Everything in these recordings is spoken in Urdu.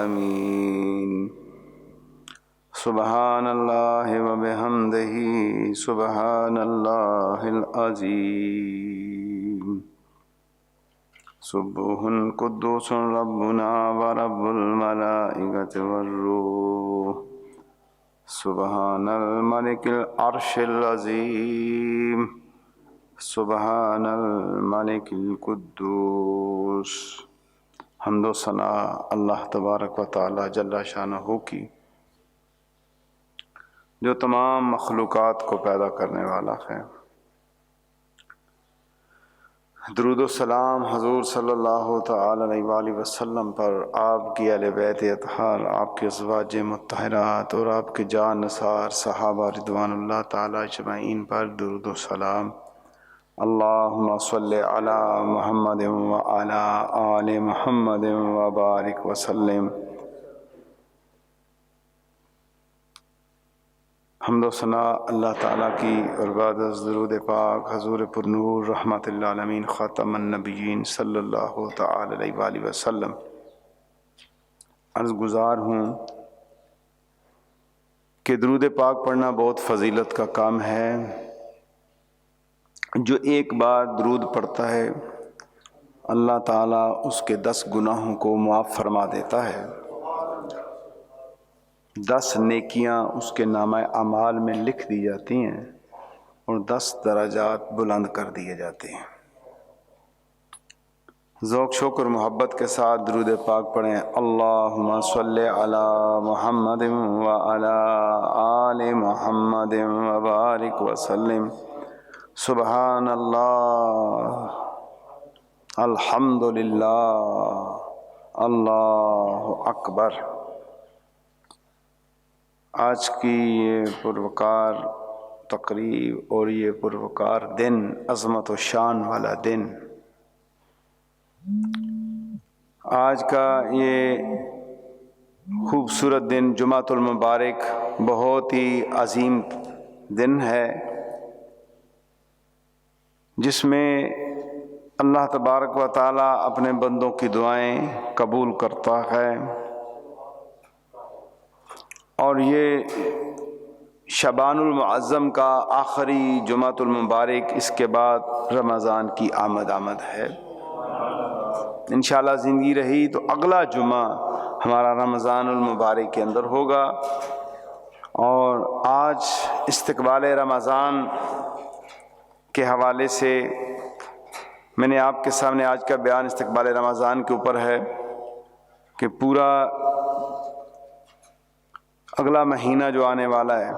الأمين سبحان الله وبحمده سبحان الله العظيم سبوح قدوس ربنا ورب الملائكة والروح سبحان الملك العرش العظيم سبحان الملك القدوس۔ حمد و ثنا اللہ تبارک و تعالی جل شانہ کی، جو تمام مخلوقات کو پیدا کرنے والا ہے۔ درود و سلام حضور صلی اللہ تعالی علیہ وآلہ وسلم پر، آپ کی اہل بیت اطہار، آپ کے ازواج مطہرات اور آپ کے جان نثار صحابہ رضوان اللہ تعالی اجمعین پر درود و سلام۔ اللہم صلی علی محمد وعلی آل محمد وبارک وسلم۔ حمد و ثنا اللہ تعالیٰ کی، اور بعد از درود پاک حضور پر نور رحمت للعالمین خاتم النبیین صلی اللہ تعالی علیہ وآلہ وسلم۔ عرض گزار ہوں کہ درود پاک پڑھنا بہت فضیلت کا کام ہے۔ جو ایک بار درود پڑھتا ہے اللہ تعالیٰ اس کے 10 گناہوں کو معاف فرما دیتا ہے، 10 نیکیاں اس کے نامہ اعمال میں لکھ دی جاتی ہیں اور 10 درجات بلند کر دیے جاتے ہیں۔ ذوق شوق اور محبت کے ساتھ درود پاک پڑھیں۔ اللہم صلی علی محمد وعلی آل محمد وبارک وسلم۔ سبحان اللہ، الحمد للہ، اللہ اکبر۔ آج کی یہ پروقار تقریب اور یہ پروقار دن، عظمت و شان والا دن، آج کا یہ خوبصورت دن جمعۃ المبارک بہت ہی عظیم دن ہے، جس میں اللہ تبارک و تعالی اپنے بندوں کی دعائیں قبول کرتا ہے، اور یہ شعبان المعظم کا آخری جمعۃ المبارک، اس کے بعد رمضان کی آمد ہے۔ انشاءاللہ زندگی رہی تو اگلا جمعہ ہمارا رمضان المبارک کے اندر ہوگا۔ اور آج استقبال رمضان کے حوالے سے میں نے آپ کے سامنے آج کا بیان استقبال رمضان کے اوپر ہے کہ پورا اگلا مہینہ جو آنے والا ہے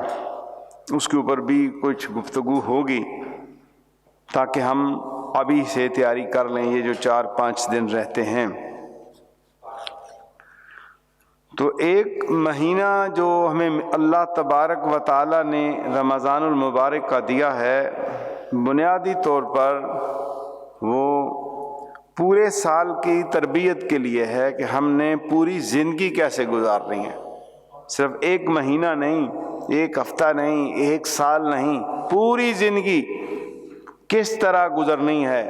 اس کے اوپر بھی کچھ گفتگو ہوگی، تاکہ ہم ابھی سے تیاری کر لیں۔ یہ جو 4-5 دن رہتے ہیں تو ایک مہینہ جو ہمیں اللہ تبارک و تعالی نے رمضان المبارک کا دیا ہے، بنیادی طور پر وہ پورے سال کی تربیت کے لیے ہے کہ ہم نے پوری زندگی کیسے گزارنی ہے۔ صرف ایک مہینہ نہیں، ایک ہفتہ نہیں، ایک سال نہیں، پوری زندگی کس طرح گزرنی ہے۔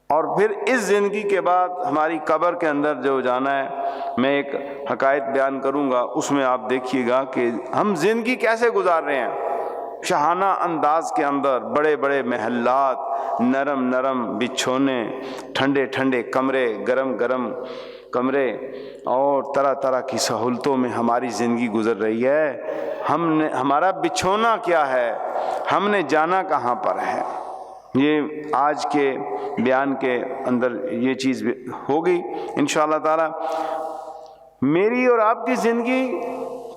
اور پھر اس زندگی کے بعد ہماری قبر کے اندر جو جانا ہے، میں ایک حقائق بیان کروں گا، اس میں آپ دیکھیے گا کہ ہم زندگی کیسے گزار رہے ہیں۔ شاہانہ انداز کے اندر بڑے بڑے محلات، نرم نرم بچھونے، ٹھنڈے ٹھنڈے کمرے، گرم گرم کمرے، اور طرح طرح کی سہولتوں میں ہماری زندگی گزر رہی ہے۔ ہمارا بچھونا کیا ہے، ہم نے جانا کہاں پر ہے، یہ آج کے بیان کے اندر یہ چیز ہوگی انشاءاللہ تعالی۔ میری اور آپ کی زندگی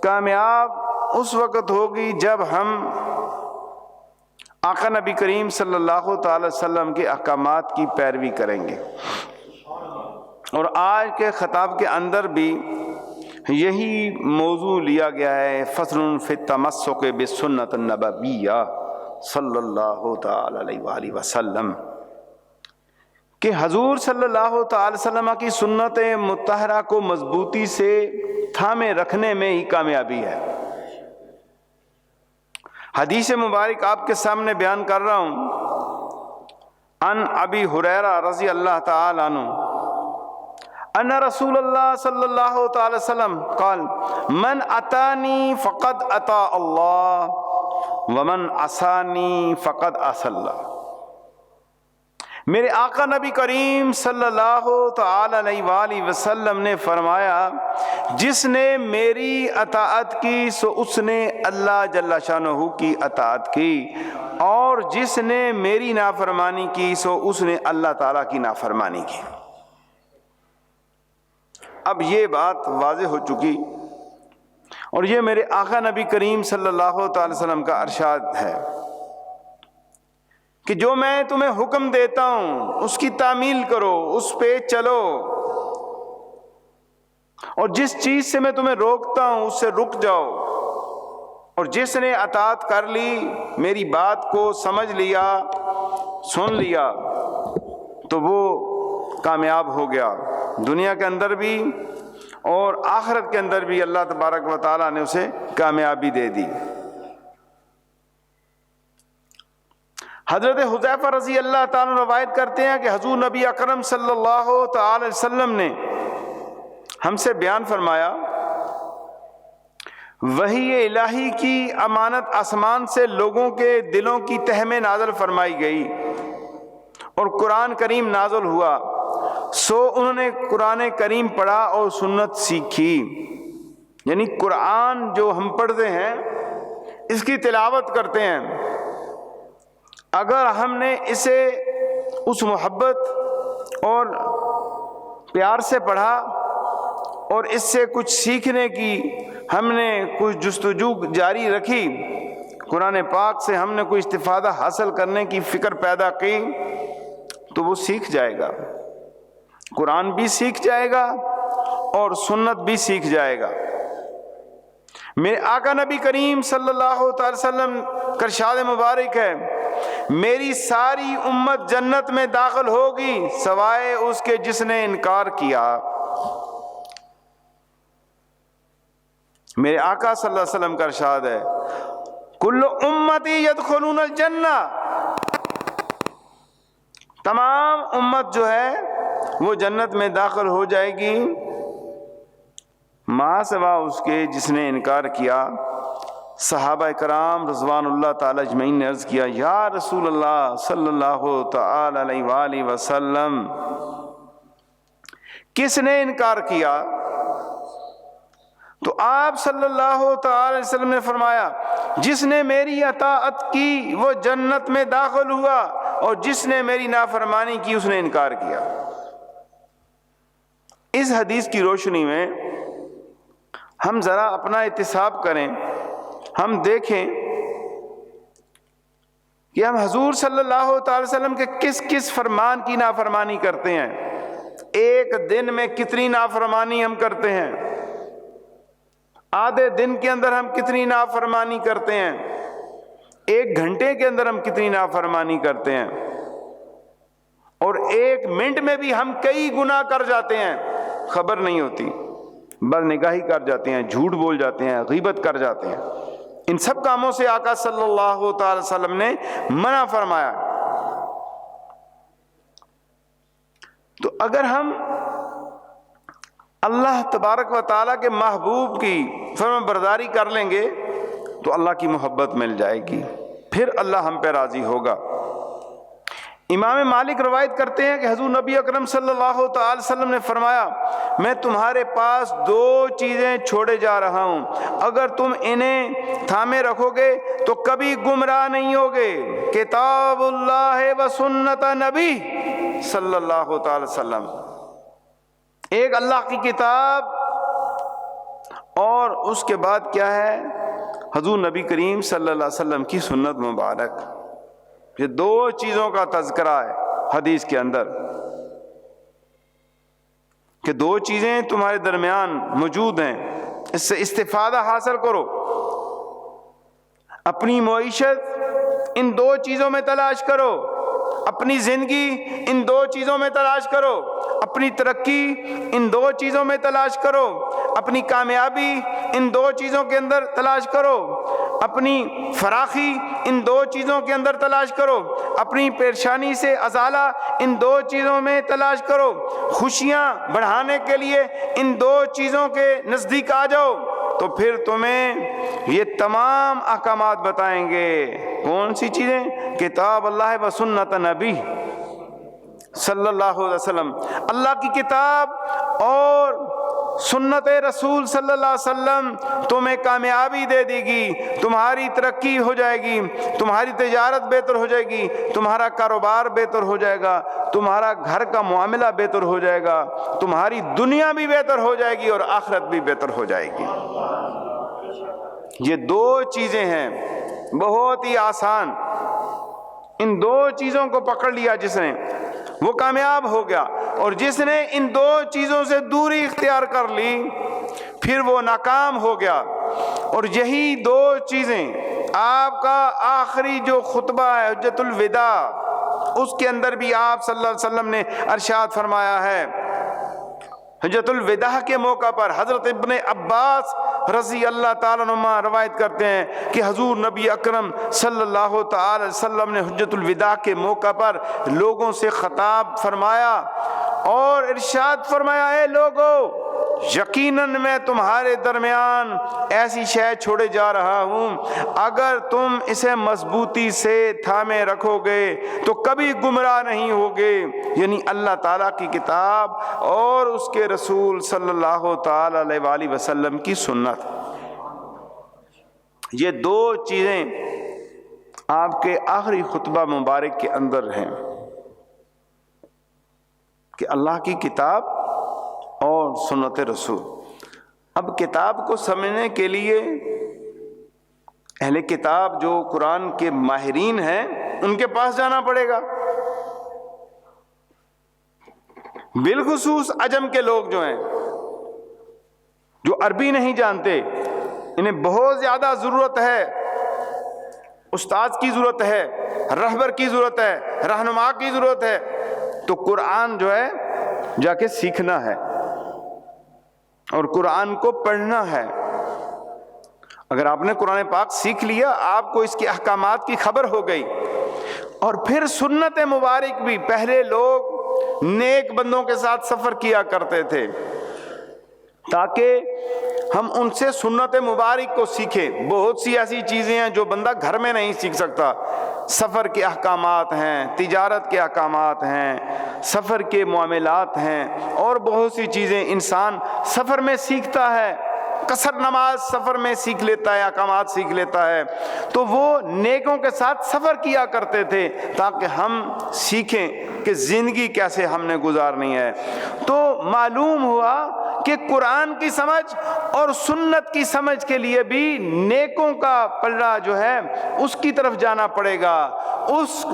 کامیاب اس وقت ہوگی جب ہم آقا نبی کریم صلی اللہ تعالی وسلم کے احکامات کی پیروی کریں گے۔ اور آج کے خطاب کے اندر بھی یہی موضوع لیا گیا ہے، فصل فی التمسک بالسنت النبویہ صلی اللہ تعالی علیہ وآلہ وسلم، کہ حضور صلی اللہ تعالی وسلم کی سنت مطہرہ کو مضبوطی سے تھامے رکھنے میں ہی کامیابی ہے۔ حدیث مبارک آپ کے سامنے بیان کر رہا ہوں۔ ان ابی ہریرہ رضی اللہ تعالی عنہ ان رسول اللہ صلی اللہ تعالی وسلم قال من اتانی فقد اطاع اللہ ومن عصانی فقد عصى اللہ۔ میرے آقا نبی کریم صلی اللہ تعالی علیہ وآلہ وسلم نے فرمایا، جس نے میری اطاعت کی سو اس نے اللہ جل شانہ کی اطاعت کی، اور جس نے میری نافرمانی کی سو اس نے اللہ تعالیٰ کی نافرمانی کی۔ اب یہ بات واضح ہو چکی، اور یہ میرے آقا نبی کریم صلی اللہ تعالی وسلم کا ارشاد ہے کہ جو میں تمہیں حکم دیتا ہوں اس کی تعمیل کرو، اس پہ چلو، اور جس چیز سے میں تمہیں روکتا ہوں اس سے رک جاؤ، اور جس نے اطاعت کر لی، میری بات کو سمجھ لیا، سن لیا، تو وہ کامیاب ہو گیا، دنیا کے اندر بھی اور آخرت کے اندر بھی اللہ تبارک و تعالیٰ نے اسے کامیابی دے دی۔ حضرت حذیفہ رضی اللہ تعالیٰ روایت کرتے ہیں کہ حضور نبی اکرم صلی اللہ تعالی وسلم نے ہم سے بیان فرمایا، وحی الہی کی امانت آسمان سے لوگوں کے دلوں کی تہ میں نازل فرمائی گئی اور قرآن کریم نازل ہوا، سو انہوں نے قرآن کریم پڑھا اور سنت سیکھی۔ یعنی قرآن جو ہم پڑھتے ہیں، اس کی تلاوت کرتے ہیں، اگر ہم نے اسے اس محبت اور پیار سے پڑھا اور اس سے کچھ سیکھنے کی ہم نے کچھ جستجو جاری رکھی، قرآن پاک سے ہم نے کوئی استفادہ حاصل کرنے کی فکر پیدا کی، تو وہ سیکھ جائے گا، قرآن بھی سیکھ جائے گا اور سنت بھی سیکھ جائے گا۔ میرے آقا نبی کریم صلی اللہ تعالی وسلم کا ارشاد مبارک ہے، میری ساری امت جنت میں داخل ہوگی سوائے اس کے جس نے انکار کیا۔ میرے آقا صلی اللہ علیہ وسلم کا ارشاد ہے، کل امتی یدخلون الجنہ، تمام امت جو ہے وہ جنت میں داخل ہو جائے گی ما سوا اس کے جس نے انکار کیا۔ صحابہ کرام رضوان اللہ تعالی اجمعین نے عرض کیا، یا رسول اللہ صلی اللہ تعالی علیہ وآلہ وسلم، کس نے انکار کیا؟ تو آپ صلی اللہ تعالی علیہ وسلم نے فرمایا، جس نے میری اطاعت کی وہ جنت میں داخل ہوا، اور جس نے میری نافرمانی کی اس نے انکار کیا۔ اس حدیث کی روشنی میں ہم ذرا اپنا احتساب کریں، ہم دیکھیں کہ ہم حضور صلی اللہ تعالی وسلم کے کس کس فرمان کی نافرمانی کرتے ہیں۔ ایک دن میں کتنی نافرمانی ہم کرتے ہیں، آدھے دن کے اندر ہم کتنی نافرمانی کرتے ہیں، ایک گھنٹے کے اندر ہم کتنی نافرمانی کرتے ہیں، اور ایک منٹ میں بھی ہم کئی گناہ کر جاتے ہیں، خبر نہیں ہوتی، بد نگاہی کر جاتے ہیں، جھوٹ بول جاتے ہیں، غیبت کر جاتے ہیں۔ ان سب کاموں سے آقا صلی اللہ تعالی وسلم نے منع فرمایا۔ تو اگر ہم اللہ تبارک و تعالیٰ کے محبوب کی فرمان برداری کر لیں گے تو اللہ کی محبت مل جائے گی، پھر اللہ ہم پہ راضی ہوگا۔ امام مالک روایت کرتے ہیں کہ حضور نبی اکرم صلی اللہ تعالی وسلم نے فرمایا، میں تمہارے پاس دو چیزیں چھوڑے جا رہا ہوں، اگر تم انہیں تھامے رکھو گے تو کبھی گمراہ نہیں ہوگے، کتاب اللہ و سنت نبی صلی اللہ تعالی وسلم۔ ایک اللہ کی کتاب، اور اس کے بعد کیا ہے؟ حضور نبی کریم صلی اللہ علیہ وسلم کی سنت مبارک۔ یہ دو چیزوں کا تذکرہ ہے حدیث کے اندر، کہ دو چیزیں تمہارے درمیان موجود ہیں، اس سے استفادہ حاصل کرو۔ اپنی معیشت ان دو چیزوں میں تلاش کرو، اپنی زندگی ان دو چیزوں میں تلاش کرو، اپنی ترقی ان دو چیزوں میں تلاش کرو، اپنی کامیابی ان دو چیزوں کے اندر تلاش کرو، اپنی فراخی ان دو چیزوں کے اندر تلاش کرو، اپنی پریشانی سے ازالہ ان دو چیزوں میں تلاش کرو، خوشیاں بڑھانے کے لیے ان دو چیزوں کے نزدیک آ جاؤ، تو پھر تمہیں یہ تمام احکامات بتائیں گے۔ کون سی چیزیں؟ کتاب اللہ و سنت نبی صلی اللہ علیہ وسلم، اللہ کی کتاب اور سنت رسول صلی اللہ علیہ وسلم تمہیں کامیابی دے دے گی، تمہاری ترقی ہو جائے گی، تمہاری تجارت بہتر ہو جائے گی، تمہارا کاروبار بہتر ہو جائے گا، تمہارا گھر کا معاملہ بہتر ہو جائے گا، تمہاری دنیا بھی بہتر ہو جائے گی اور آخرت بھی بہتر ہو جائے گی۔ یہ دو چیزیں ہیں بہت ہی آسان، ان دو چیزوں کو پکڑ لیا جس نے وہ کامیاب ہو گیا، اور جس نے ان دو چیزوں سے دوری اختیار کر لی پھر وہ ناکام ہو گیا۔ اور یہی دو چیزیں آپ کا آخری جو خطبہ ہے حجۃ الوداع، اس کے اندر بھی آپ صلی اللہ علیہ وسلم نے ارشاد فرمایا ہے۔ حجۃ الوداع کے موقع پر حضرت ابن عباس رضی اللہ تعالیٰ عنہما روایت کرتے ہیں کہ حضور نبی اکرم صلی اللہ تعالی علیہ وسلم نے حجۃ الوداع کے موقع پر لوگوں سے خطاب فرمایا اور ارشاد فرمایا، اے لوگو، یقیناً میں تمہارے درمیان ایسی شے چھوڑے جا رہا ہوں، اگر تم اسے مضبوطی سے تھامے رکھو گے تو کبھی گمراہ نہیں ہوگے، یعنی اللہ تعالیٰ کی کتاب اور اس کے رسول صلی اللہ تعالی علیہ وآلہ وسلم کی سنت۔ یہ دو چیزیں آپ کے آخری خطبہ مبارک کے اندر ہیں کہ اللہ کی کتاب اور سنت رسول۔ اب کتاب کو سمجھنے کے لیے اہل کتاب جو قرآن کے ماہرین ہیں ان کے پاس جانا پڑے گا، بالخصوص عجم کے لوگ جو ہیں، جو عربی نہیں جانتے، انہیں بہت زیادہ ضرورت ہے، استاد کی ضرورت ہے، رہبر کی ضرورت ہے، رہنما کی ضرورت ہے۔ تو قرآن جو ہے جا کے سیکھنا ہے اور قرآن کو پڑھنا ہے۔ اگر آپ نے قرآن پاک سیکھ لیا، آپ کو اس کے احکامات کی خبر ہو گئی، اور پھر سنت مبارک بھی، پہلے لوگ نیک بندوں کے ساتھ سفر کیا کرتے تھے تاکہ ہم ان سے سنت مبارک کو سیکھیں۔ بہت سی ایسی چیزیں ہیں جو بندہ گھر میں نہیں سیکھ سکتا، سفر کے احکامات ہیں، تجارت کے احکامات ہیں، سفر کے معاملات ہیں، اور بہت سی چیزیں انسان سفر میں سیکھتا ہے۔ قصر نماز سفر میں سیکھ لیتا ہے، احکامات سیکھ لیتا ہے۔ تو وہ نیکوں کے ساتھ سفر کیا کرتے تھے تاکہ ہم سیکھیں کہ زندگی کیسے ہم نے گزارنی ہے۔ تو معلوم ہوا کہ قرآن کی سمجھ اور سنت کی سمجھ کے لیے بھی نیکوں کا پلڑا جو ہے اس کی طرف جانا پڑے گا، اس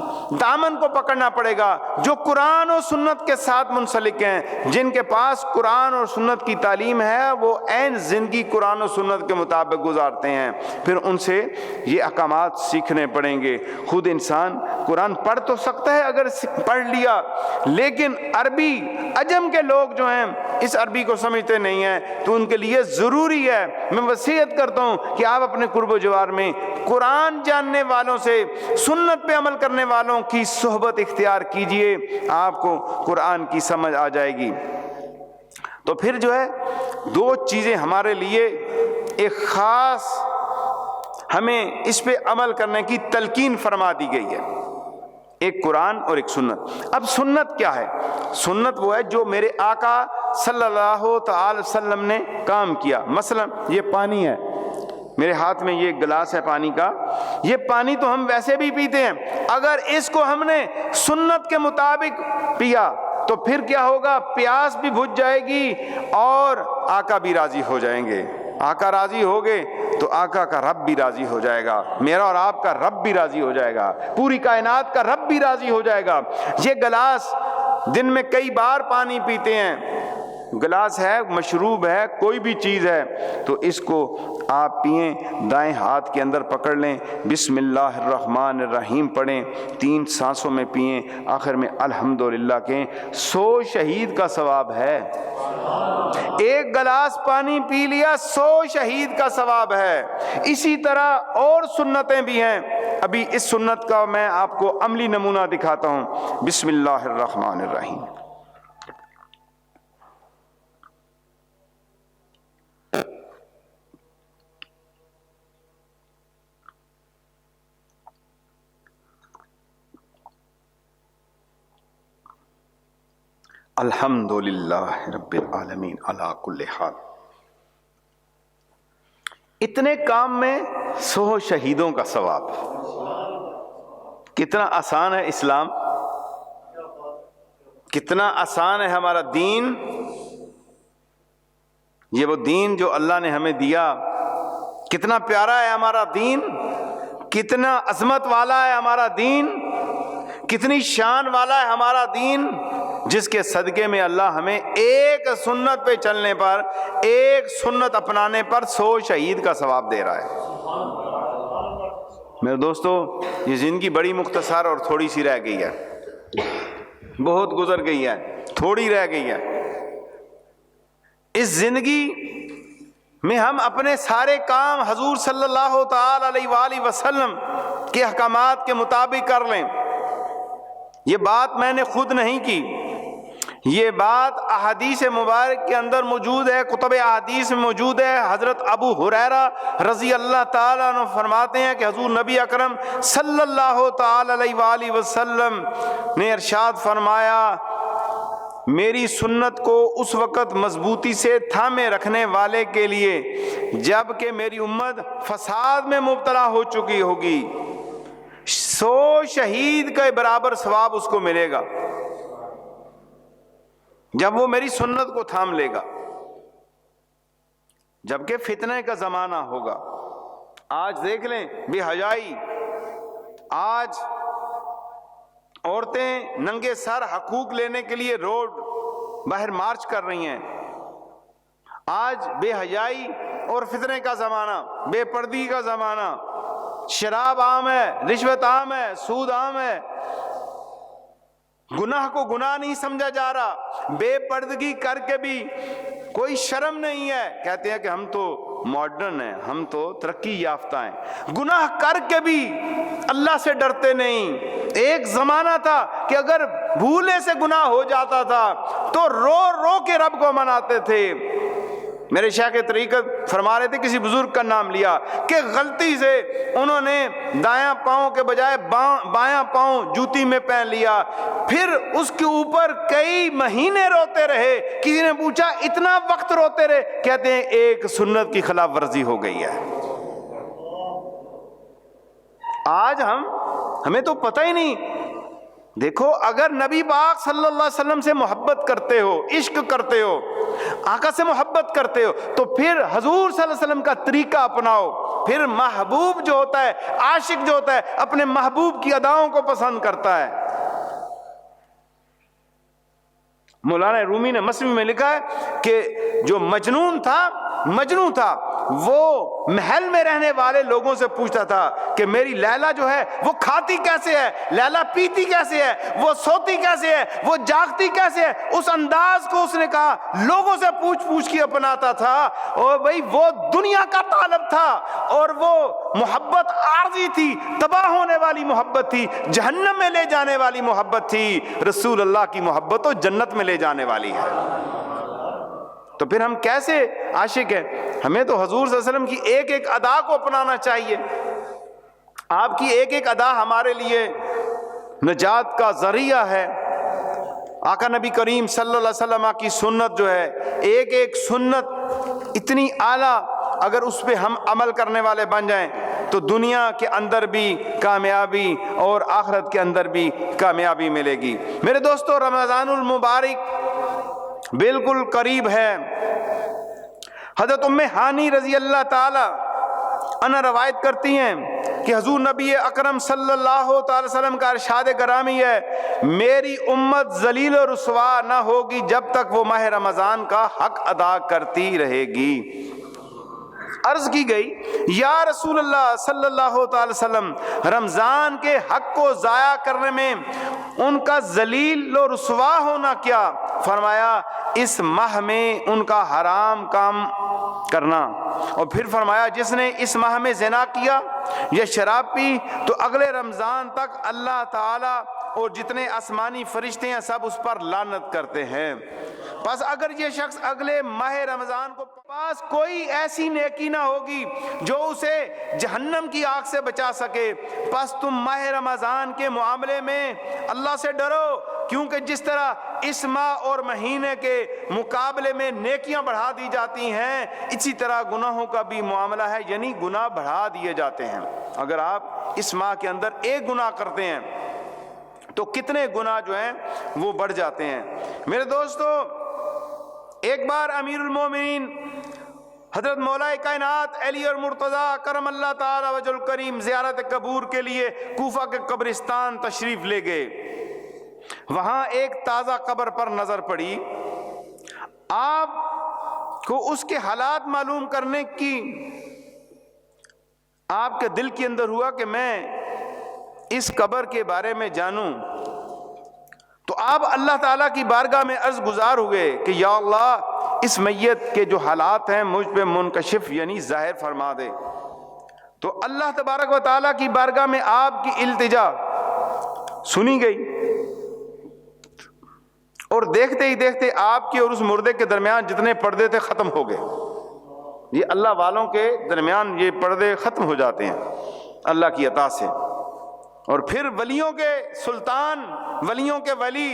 دامن کو پکڑنا پڑے گا جو قرآن اور سنت کے ساتھ منسلک ہیں۔ جن کے پاس قرآن اور سنت کی تعلیم ہے وہ عین زندگی قرآن و سنت کے مطابق گزارتے ہیں، پھر ان سے یہ احکامات سیکھنے پڑیں گے۔ خود انسان قرآن پڑھ تو سکتا ہے اگر پڑھ لیا، لیکن عربی عجم کے لوگ جو ہیں اس عربی کو سمجھتے نہیں ہیں، تو ان کے لیے ضروری ہے، میں وصیت کرتا ہوں کہ آپ اپنے قرب و جوار میں قرآن جاننے والوں سے، سنت پہ عمل کرنے والوں کی صحبت اختیار کیجئے، آپ کو قرآن کی سمجھ آ جائے گی۔ تو پھر جو ہے دو چیزیں ہمارے لیے ایک خاص ہمیں اس پہ عمل کرنے کی تلقین فرما دی گئی ہے، ایک قرآن اور ایک سنت۔ اب سنت کیا ہے؟ سنت وہ ہے جو میرے آقا صلی اللہ تعالی وسلم نے کام کیا۔ مثلا یہ پانی ہے، میرے ہاتھ میں یہ گلاس ہے پانی کا، یہ پانی تو ہم ویسے بھی پیتے ہیں، اگر اس کو ہم نے سنت کے مطابق پیا تو پھر کیا ہوگا؟ پیاس بھی بجھ جائے گی اور آقا بھی راضی ہو جائیں گے۔ آقا راضی ہو گئے تو آقا کا رب بھی راضی ہو جائے گا، میرا اور آپ کا رب بھی راضی ہو جائے گا، پوری کائنات کا رب بھی راضی ہو جائے گا۔ یہ گلاس دن میں کئی بار پانی پیتے ہیں، گلاس ہے، مشروب ہے، کوئی بھی چیز ہے، تو اس کو آپ پئیں، دائیں ہاتھ کے اندر پکڑ لیں، بسم اللہ الرحمن الرحیم پڑھیں، 3 سانسوں میں پئیں، آخر میں الحمدللہ کہیں، 100 شہید کا ثواب ہے۔ ایک گلاس پانی پی لیا، 100 شہید کا ثواب ہے۔ اسی طرح اور سنتیں بھی ہیں، ابھی اس سنت کا میں آپ کو عملی نمونہ دکھاتا ہوں۔ بسم اللہ الرحمن الرحیم۔ الحمد للہ رب العالمین علی کل حال۔ اتنے کام میں 100 شہیدوں کا ثواب۔ کتنا آسان ہے اسلام، کتنا آسان ہے ہمارا دین۔ یہ وہ دین جو اللہ نے ہمیں دیا، کتنا پیارا ہے ہمارا دین، کتنا عظمت والا ہے ہمارا دین، کتنی شان والا ہے ہمارا دین، جس کے صدقے میں اللہ ہمیں ایک سنت پہ چلنے پر، ایک سنت اپنانے پر 100 شہید کا ثواب دے رہا ہے۔ میرے دوستو، یہ زندگی بڑی مختصر اور تھوڑی سی رہ گئی ہے، بہت گزر گئی ہے، تھوڑی رہ گئی ہے۔ اس زندگی میں ہم اپنے سارے کام حضور صلی اللہ تعالی علیہ وآلہ وسلم کے احکامات کے مطابق کر لیں۔ یہ بات میں نے خود نہیں کی، یہ بات احادیث مبارک کے اندر موجود ہے، کتب احادیث میں موجود ہے۔ حضرت ابو ہریرہ رضی اللہ تعالیٰ عنہ فرماتے ہیں کہ حضور نبی اکرم صلی اللہ تعالی علیہ وآلہ وسلم نے ارشاد فرمایا، میری سنت کو اس وقت مضبوطی سے تھامے رکھنے والے کے لیے جب کہ میری امت فساد میں مبتلا ہو چکی ہوگی، 100 شہید کے برابر ثواب اس کو ملے گا جب وہ میری سنت کو تھام لے گا۔ جبکہ فتنے کا زمانہ ہوگا۔ آج دیکھ لیں بے حیائی، آج عورتیں ننگے سر حقوق لینے کے لیے روڈ باہر مارچ کر رہی ہیں۔ آج بے حیائی اور فتنے کا زمانہ، بے پردگی کا زمانہ، شراب عام ہے، رشوت عام ہے، سود عام ہے، گناہ کو گناہ نہیں سمجھا جا رہا، بے پردگی کر کے بھی کوئی شرم نہیں ہے، کہتے ہیں کہ ہم تو ماڈرن ہیں، ہم تو ترقی یافتہ ہیں، گناہ کر کے بھی اللہ سے ڈرتے نہیں۔ ایک زمانہ تھا کہ اگر بھولے سے گناہ ہو جاتا تھا تو رو رو کے رب کو مناتے تھے۔ میرے شیخ طریقت فرما رہے تھے، کسی بزرگ کا نام لیا کہ غلطی سے انہوں نے دایاں پاؤں کے بجائے بایاں پاؤں جوتی میں پہن لیا، پھر اس کے اوپر کئی مہینے روتے رہے۔ کسی نے پوچھا اتنا وقت روتے رہے؟ کہتے ہیں ایک سنت کی خلاف ورزی ہو گئی ہے۔ آج ہمیں تو پتہ ہی نہیں۔ دیکھو، اگر نبی پاک صلی اللہ علیہ وسلم سے محبت کرتے ہو، عشق کرتے ہو، آقا سے محبت کرتے ہو، تو پھر حضور صلی اللہ علیہ وسلم کا طریقہ اپناؤ۔ پھر محبوب جو ہوتا ہے، عاشق جو ہوتا ہے، اپنے محبوب کی اداؤں کو پسند کرتا ہے۔ مولانا رومی نے مثنوی میں لکھا ہے کہ جو مجنون تھا وہ محل میں رہنے والے لوگوں سے پوچھتا تھا کہ میری لیلا جو ہے وہ کھاتی کیسے ہے، لیلا پیتی کیسے ہے، وہ سوتی کیسے ہے، وہ جاگتی کیسے ہے۔ اس انداز کو اس نے کہا لوگوں سے پوچھ کے اپناتا تھا، اور بھئی وہ دنیا کا طالب تھا، اور وہ محبت عارضی تھی، تباہ ہونے والی محبت تھی، جہنم میں لے جانے والی محبت تھی۔ رسول اللہ کی محبت تو جنت میں لے جانے والی ہے۔ تو پھر ہم کیسے عاشق ہیں؟ ہمیں تو حضور صلی اللہ علیہ وسلم کی ایک ایک ادا کو اپنانا چاہیے۔ آپ کی ایک ایک ادا ہمارے لیے نجات کا ذریعہ ہے۔ آقا نبی کریم صلی اللہ علیہ وسلم کی سنت جو ہے، ایک ایک سنت اتنی اعلیٰ، اگر اس پہ ہم عمل کرنے والے بن جائیں تو دنیا کے اندر بھی کامیابی اور آخرت کے اندر بھی کامیابی ملے گی۔ میرے دوستو، رمضان المبارک بالکل قریب ہے۔ حضرت ام ہانی رضی اللہ تعالی عنہ روایت کرتی ہیں کہ حضور نبی اکرم صلی اللہ تعالی وسلم کا ارشاد گرامی ہے، میری امت ذلیل و رسوا نہ ہوگی جب تک وہ ماہ رمضان کا حق ادا کرتی رہے گی۔ عرض کی گئی، یا رسول اللہ صلی اللہ تعالی وسلم، رمضان کے حق کو ضائع کرنے میں ان کا ذلیل و رسوا ہونا کیا؟ فرمایا اس ماہ میں ان کا حرام کام کرنا۔ اور پھر فرمایا جس نے اس ماہ میں زنا کیا یا شراب پی تو اگلے رمضان تک اللہ تعالی اور جتنے آسمانی فرشتے ہیں سب اس پر لعنت کرتے ہیں۔ پس اگر یہ شخص اگلے ماہ رمضان کو پاس کوئی ایسی نیکی نہ ہوگی جو اسے جہنم کی آگ سے بچا سکے، پس تم ماہ رمضان کے معاملے میں اللہ سے ڈرو، کیونکہ جس طرح اس ماہ اور مہینے کے مقابلے میں نیکیاں بڑھا دی جاتی ہیں، اسی طرح گناہوں کا بھی معاملہ ہے، یعنی گناہ بڑھا دیے جاتے ہیں۔ اگر آپ اس ماہ کے اندر ایک گناہ کرتے ہیں تو کتنے گناہ جو ہیں وہ بڑھ جاتے ہیں۔ میرے دوستو، ایک بار امیر المومنین حضرت مولا کائنات علی اور مرتضیٰ کرم اللہ تعالی وجہ الکریم زیارت قبور کے لیے کوفہ کے قبرستان تشریف لے گئے۔ وہاں ایک تازہ قبر پر نظر پڑی۔ آپ کو اس کے حالات معلوم کرنے کی آپ کے دل کے اندر ہوا کہ میں اس قبر کے بارے میں جانوں، تو آپ اللہ تعالیٰ کی بارگاہ میں عرض گزار ہوئے کہ یا اللہ اس میت کے جو حالات ہیں مجھ پہ منکشف یعنی ظاہر فرما دے۔ تو اللہ تبارک و تعالیٰ کی بارگاہ میں آپ کی التجا سنی گئی، اور دیکھتے ہی دیکھتے آپ کے اور اس مردے کے درمیان جتنے پردے تھے ختم ہو گئے۔ یہ اللہ والوں کے درمیان یہ پردے ختم ہو جاتے ہیں اللہ کی عطا سے۔ اور پھر ولیوں کے سلطان، ولیوں کے ولی،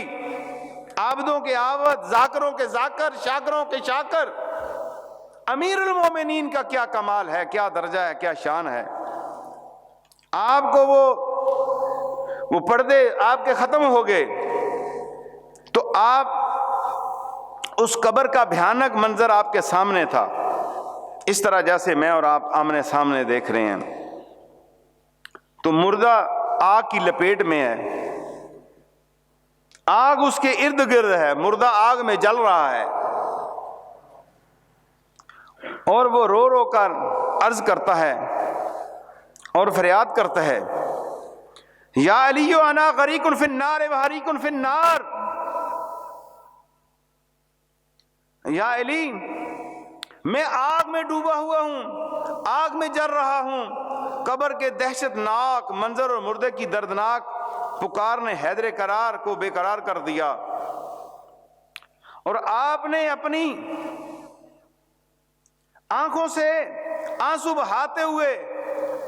عابدوں کے عابد، ذاکروں کے ذاکر، شاکروں کے شاکر، امیر المومنین کا کیا کمال ہے، کیا درجہ ہے، کیا شان ہے۔ آپ کو وہ پردے آپ کے ختم ہو گئے، تو آپ اس قبر کا بھیانک منظر آپ کے سامنے تھا، اس طرح جیسے میں اور آپ آمنے سامنے دیکھ رہے ہیں۔ تو مردہ آگ کی لپیٹ میں ہے، آگ اس کے ارد گرد ہے، مردہ آگ میں جل رہا ہے، اور وہ رو رو کر عرض کرتا ہے اور فریاد کرتا ہے، یا علی انا غریق فی النار وحریق فی النار، یا علی میں آگ میں ڈوبا ہوا ہوں، آگ میں جل رہا ہوں۔ قبر کے دہشت ناک منظر اور مردے کی دردناک پکار نے حیدر قرار کو بے قرار کر دیا، اور آپ نے اپنی آنکھوں سے آنسو بہاتے ہوئے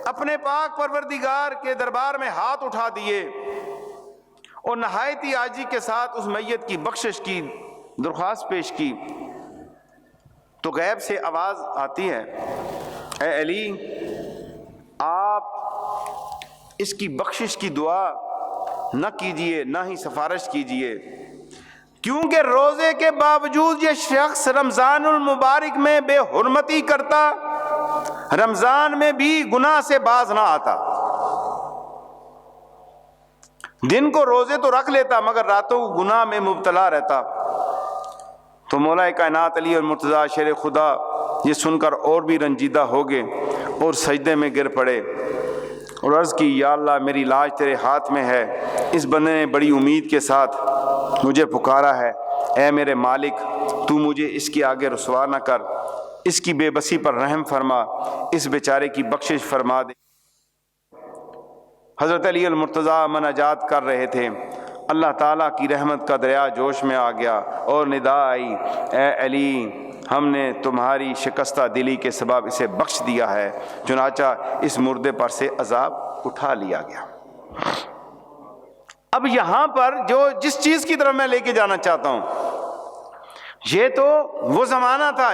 اپنے پاک پروردگار کے دربار میں ہاتھ اٹھا دیے اور نہایت ہی عاجزی کے ساتھ اس میت کی بخشش کی درخواست پیش کی۔ تو غیب سے آواز آتی ہے، اے علی آپ اس کی بخشش کی دعا نہ کیجئے، نہ ہی سفارش کیجئے، کیونکہ روزے کے باوجود یہ شخص رمضان المبارک میں بے حرمتی کرتا، رمضان میں بھی گناہ سے باز نہ آتا۔ دن کو روزے تو رکھ لیتا مگر راتوں کو گناہ میں مبتلا رہتا۔ تو مولا کائنات علی اور مرتضیٰ شیر خدا یہ سن کر اور بھی رنجیدہ ہو گئے اور سجدے میں گر پڑے اور عرض کی، یا اللہ میری لاج تیرے ہاتھ میں ہے، اس بندے نے بڑی امید کے ساتھ مجھے پکارا ہے، اے میرے مالک تو مجھے اس کے آگے رسوا نہ کر، اس کی بے بسی پر رحم فرما، اس بیچارے کی بخشش فرما دے۔ حضرت علی المرتضیٰ مناجات کر رہے تھے، اللہ تعالیٰ کی رحمت کا دریا جوش میں آ گیا اور ندا آئی، اے علی ہم نے تمہاری شکستہ دلی کے سبب اسے بخش دیا ہے، چنانچہ اس مردے پر سے عذاب اٹھا لیا گیا۔ اب یہاں پر جس چیز کی طرف میں لے کے جانا چاہتا ہوں، یہ تو وہ زمانہ تھا،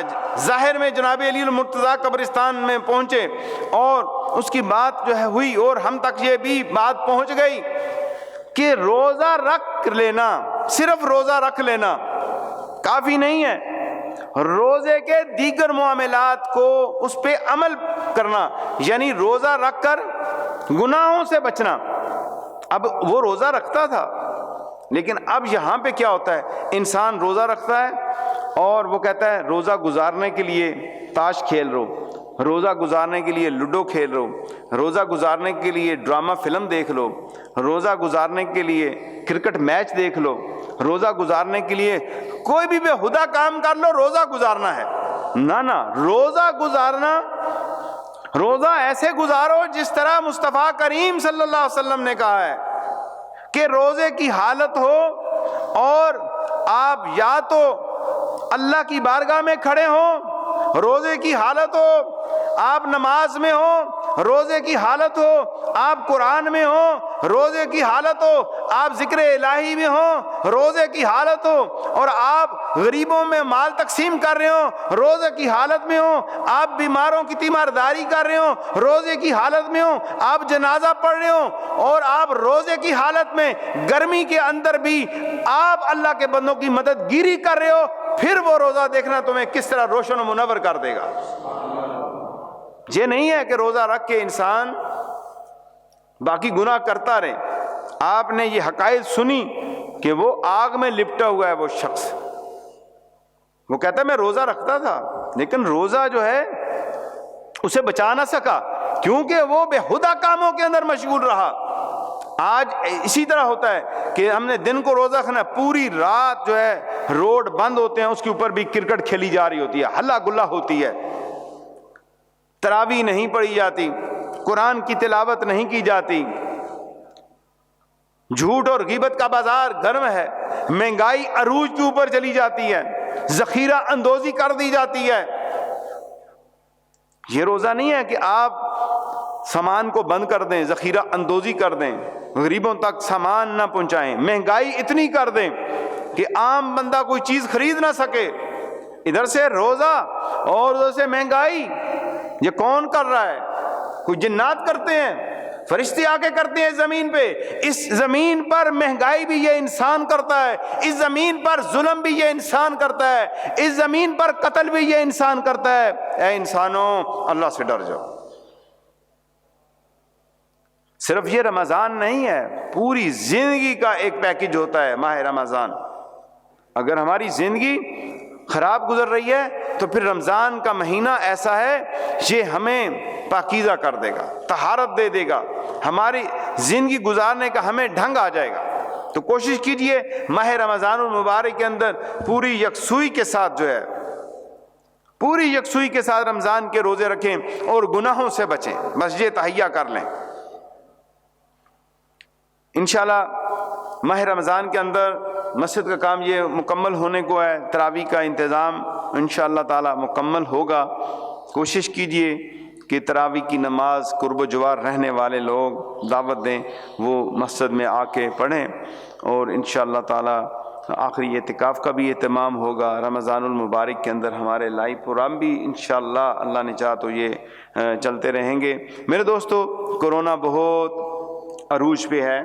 ظاہر میں جناب علی المرتضیٰ قبرستان میں پہنچے اور اس کی بات جو ہے ہوئی، اور ہم تک یہ بھی بات پہنچ گئی کہ روزہ رکھ لینا، صرف روزہ رکھ لینا کافی نہیں ہے، روزے کے دیگر معاملات کو اس پہ عمل کرنا، یعنی روزہ رکھ کر گناہوں سے بچنا۔ اب وہ روزہ رکھتا تھا، لیکن اب یہاں پہ کیا ہوتا ہے، انسان روزہ رکھتا ہے اور وہ کہتا ہے روزہ گزارنے کے لیے تاش کھیل رہو، روزہ گزارنے کے لیے لوڈو کھیل رہو، روزہ گزارنے کے لیے ڈرامہ فلم دیکھ لو، روزہ گزارنے کے لیے کرکٹ میچ دیکھ لو، روزہ گزارنے کے لیے کوئی بھی بےہودہ کام کر لو، روزہ گزارنا ہے، نہ روزہ گزارنا، روزہ ایسے گزارو جس طرح مصطفیٰ کریم صلی اللہ علیہ وسلم نے کہا ہے کہ روزے کی حالت ہو اور آپ یا تو اللہ کی بارگاہ میں کھڑے ہوں، روزے کی حالت ہو آپ نماز میں ہو، روزے کی حالت ہو آپ قرآن میں ہو، روزے کی حالت ہو آپ ذکر الہی میں ہو، روزے کی حالت ہو اور آپ غریبوں میں مال تقسیم کر رہے ہو، روزے کی حالت میں ہو آپ بیماروں کی تیمارداری کر رہے ہو، روزے کی حالت میں ہو آپ جنازہ پڑھ رہے ہو، اور آپ روزے کی حالت میں گرمی کے اندر بھی آپ اللہ کے بندوں کی مدد گیری کر رہے ہو، پھر وہ روزہ دیکھنا تمہیں کس طرح روشن و منور کر دے گا۔ یہ نہیں ہے کہ روزہ رکھ کے انسان باقی گناہ کرتا رہے۔ آپ نے یہ حقائق سنی کہ وہ آگ میں لپٹا ہوا ہے وہ شخص، وہ کہتا ہے میں روزہ رکھتا تھا لیکن روزہ جو ہے اسے بچا نہ سکا کیونکہ وہ بےہودہ کاموں کے اندر مشغول رہا۔ آج اسی طرح ہوتا ہے کہ ہم نے دن کو روزہ رکھنا، پوری رات جو ہے روڈ بند ہوتے ہیں، اس کے اوپر بھی کرکٹ کھیلی جا رہی ہوتی ہے، ہلا گلا ہوتی ہے، تراویح نہیں پڑھی جاتی، قرآن کی تلاوت نہیں کی جاتی، جھوٹ اور غیبت کا بازار گرم ہے، مہنگائی عروج کے اوپر چلی جاتی ہے، ذخیرہ اندوزی کر دی جاتی ہے۔ یہ روزہ نہیں ہے کہ آپ سامان کو بند کر دیں، ذخیرہ اندوزی کر دیں، غریبوں تک سامان نہ پہنچائیں، مہنگائی اتنی کر دیں کہ عام بندہ کوئی چیز خرید نہ سکے۔ ادھر سے روزہ اور ادھر سے مہنگائی، یہ کون کر رہا ہے؟ کوئی جنات کرتے ہیں، فرشتے آ کے کرتے ہیں زمین پہ؟ اس زمین پر مہنگائی بھی یہ انسان کرتا ہے، اس زمین پر ظلم بھی یہ انسان کرتا ہے، اس زمین پر قتل بھی یہ انسان کرتا ہے۔ اے انسانوں، اللہ سے ڈر جاؤ۔ صرف یہ رمضان نہیں ہے، پوری زندگی کا ایک پیکج ہوتا ہے ماہ رمضان۔ اگر ہماری زندگی خراب گزر رہی ہے تو پھر رمضان کا مہینہ ایسا ہے یہ ہمیں پاکیزہ کر دے گا، طہارت دے دے گا، ہماری زندگی گزارنے کا ہمیں ڈھنگ آ جائے گا۔ تو کوشش کیجئے ماہ رمضان المبارک کے اندر پوری یکسوئی کے ساتھ جو ہے، پوری یکسوئی کے ساتھ رمضان کے روزے رکھیں اور گناہوں سے بچیں، بس یہ تہیہ کر لیں۔ انشاءاللہ ماہ رمضان کے اندر مسجد کا کام یہ مکمل ہونے کو ہے، تراویح کا انتظام انشاءاللہ تعالی مکمل ہوگا۔ کوشش کیجئے کہ تراویح کی نماز قرب و جوار رہنے والے لوگ دعوت دیں، وہ مسجد میں آ کے پڑھیں، اور انشاءاللہ تعالی آخری اعتکاف کا بھی اہتمام ہوگا۔ رمضان المبارک کے اندر ہمارے لائیو پروگرام بھی انشاءاللہ اللہ نے چاہا تو یہ چلتے رہیں گے۔ میرے دوستو، کورونا بہت عروج پہ ہے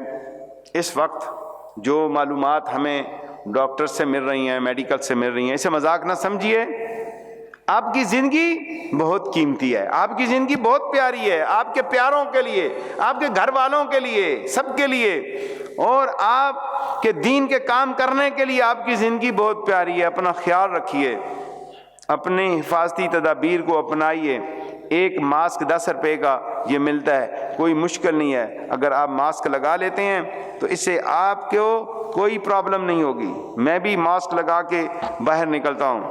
اس وقت۔ جو معلومات ہمیں ڈاکٹر سے مل رہی ہیں، میڈیکل سے مل رہی ہیں، اسے مذاق نہ سمجھیے۔ آپ کی زندگی بہت قیمتی ہے، آپ کی زندگی بہت پیاری ہے، آپ کے پیاروں کے لیے، آپ کے گھر والوں کے لیے، سب کے لیے، اور آپ کے دین کے کام کرنے کے لیے آپ کی زندگی بہت پیاری ہے۔ اپنا خیال رکھیے، اپنے حفاظتی تدابیر کو اپنائیے۔ ایک ماسک 10 روپے کا یہ ملتا ہے، کوئی مشکل نہیں ہے۔ اگر آپ ماسک لگا لیتے ہیں تو اس سے آپ کو کوئی پرابلم نہیں ہوگی۔ میں بھی ماسک لگا کے باہر نکلتا ہوں،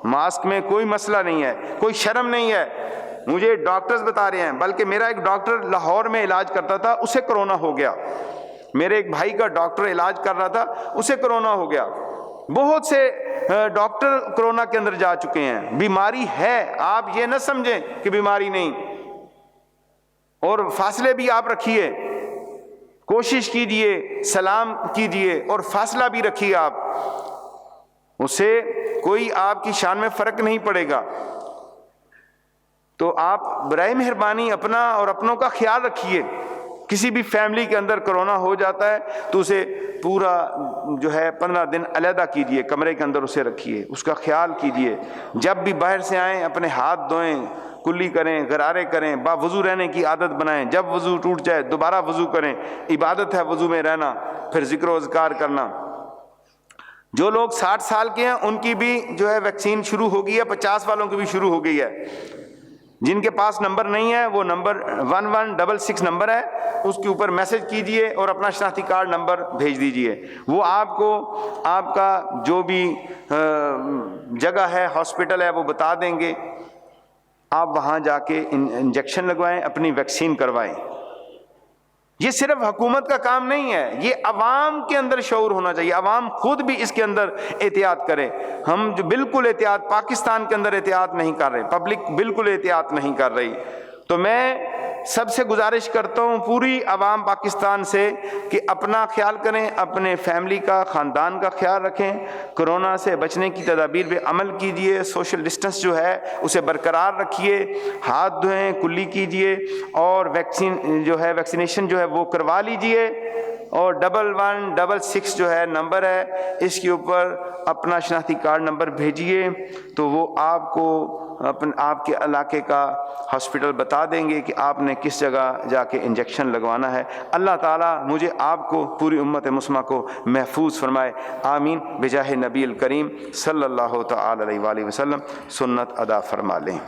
ماسک میں کوئی مسئلہ نہیں ہے، کوئی شرم نہیں ہے۔ مجھے ڈاکٹرز بتا رہے ہیں، بلکہ میرا ایک ڈاکٹر لاہور میں علاج کرتا تھا، اسے کرونا ہو گیا۔ میرے ایک بھائی کا ڈاکٹر علاج کر رہا تھا، اسے کرونا ہو گیا۔ بہت سے ڈاکٹر کرونا کے اندر جا چکے ہیں۔ بیماری ہے، آپ یہ نہ سمجھیں کہ بیماری نہیں، اور فاصلے بھی آپ رکھیے، کوشش کیجئے، سلام کیجئے اور فاصلہ بھی رکھیے آپ، اس سے کوئی آپ کی شان میں فرق نہیں پڑے گا۔ تو آپ برائے مہربانی اپنا اور اپنوں کا خیال رکھیے۔ کسی بھی فیملی کے اندر کرونا ہو جاتا ہے تو اسے پورا جو ہے 15 دن علیحدہ کیجئے، کمرے کے اندر اسے رکھیے، اس کا خیال کیجئے۔ جب بھی باہر سے آئیں اپنے ہاتھ دھوئیں، کلی کریں، غرارے کریں، باوضو رہنے کی عادت بنائیں۔ جب وضو ٹوٹ جائے دوبارہ وضو کریں، عبادت ہے وضو میں رہنا، پھر ذکر و اذکار کرنا۔ جو لوگ 60 سال کے ہیں ان کی بھی جو ہے ویکسین شروع ہو گئی ہے، 50 والوں کی بھی شروع ہو گئی ہے۔ جن کے پاس نمبر نہیں ہے وہ نمبر 1166 نمبر ہے، اس کے اوپر میسج کیجئے اور اپنا شناختی کارڈ نمبر بھیج دیجئے، وہ آپ کو آپ کا جو بھی جگہ ہے، ہاسپٹل ہے، وہ بتا دیں گے، آپ وہاں جا کے انجیکشن لگوائیں، اپنی ویکسین کروائیں۔ یہ صرف حکومت کا کام نہیں ہے، یہ عوام کے اندر شعور ہونا چاہیے، عوام خود بھی اس کے اندر احتیاط کرے۔ ہم جو بالکل احتیاط پاکستان کے اندر احتیاط نہیں کر رہے، پبلک بالکل احتیاط نہیں کر رہی، تو میں سب سے گزارش کرتا ہوں پوری عوام پاکستان سے کہ اپنا خیال کریں، اپنے فیملی کا، خاندان کا خیال رکھیں، کرونا سے بچنے کی تدابیر پہ عمل کیجئے، سوشل ڈسٹنس جو ہے اسے برقرار رکھیے، ہاتھ دھوئیں، کلی کیجئے، اور ویکسین جو ہے ویکسینیشن جو ہے وہ کروا لیجئے، اور 1166 جو ہے نمبر ہے، اس کے اوپر اپنا شناختی کارڈ نمبر بھیجیے تو وہ آپ کو آپ کے علاقے کا ہاسپٹل بتا دیں گے کہ آپ نے کس جگہ جا کے انجیکشن لگوانا ہے۔ اللہ تعالیٰ مجھے آپ کو پوری امت مسلمہ کو محفوظ فرمائے، آمین، بجاہ نبی الکریم صلی اللہ تعالی علیہ وآلہ وسلم۔ سنت ادا فرما لیں۔